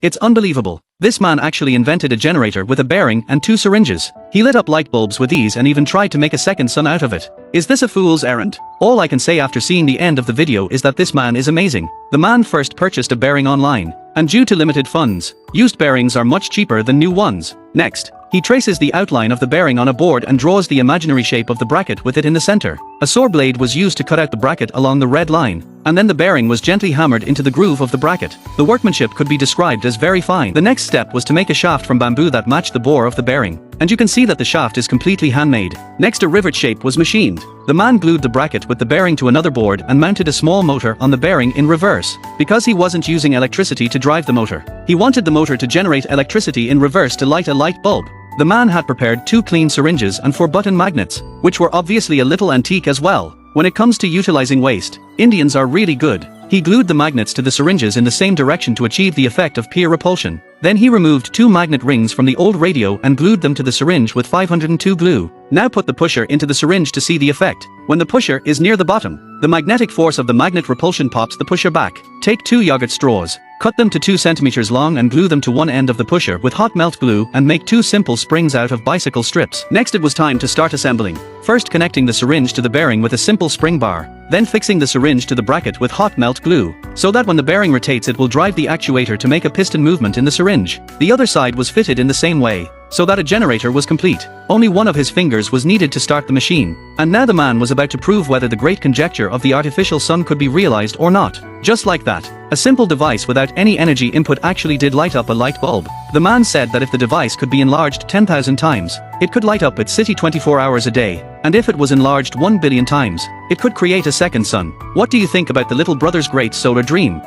It's unbelievable. This man actually invented a generator with a bearing and 2 syringes. He lit up light bulbs with these and even tried to make a second sun out of it. Is this a fool's errand? All I can say after seeing the end of the video is that this man is amazing. The man first purchased a bearing online, and due to limited funds, used bearings are much cheaper than new ones. Next, he traces the outline of the bearing on a board and draws the imaginary shape of the bracket with it in the center. A saw blade was used to cut out the bracket along the red line, and then the bearing was gently hammered into the groove of the bracket. The workmanship could be described as very fine. The next step was to make a shaft from bamboo that matched the bore of the bearing, and you can see that the shaft is completely handmade. Next, a rivet shape was machined. The man glued the bracket with the bearing to another board and mounted a small motor on the bearing in reverse. Because he wasn't using electricity to drive the motor, he wanted the motor to generate electricity in reverse to light a light bulb. The man had prepared 2 clean syringes and 4 button magnets, which were obviously a little antique as well. When it comes to utilizing waste, Indians are really good. He glued the magnets to the syringes in the same direction to achieve the effect of peer repulsion. Then he removed 2 magnet rings from the old radio and glued them to the syringe with 502 glue. Now put the pusher into the syringe to see the effect. When the pusher is near the bottom, the magnetic force of the magnet repulsion pops the pusher back. Take 2 yogurt straws, cut them to 2 centimeters long and glue them to one end of the pusher with hot melt glue and make 2 simple springs out of bicycle strips. Next, it was time to start assembling. First, connecting the syringe to the bearing with a simple spring bar, then fixing the syringe to the bracket with hot melt glue, so that when the bearing rotates it will drive the actuator to make a piston movement in the syringe. The other side was fitted in the same way, so that a generator was complete. Only one of his fingers was needed to start the machine, and now the man was about to prove whether the great conjecture of the artificial sun could be realized or not. Just like that, a simple device without any energy input actually did light up a light bulb. The man said that if the device could be enlarged 10,000 times, it could light up its city 24 hours a day, and if it was enlarged 1 billion times, it could create a second sun. What do you think about the little brother's great solar dream?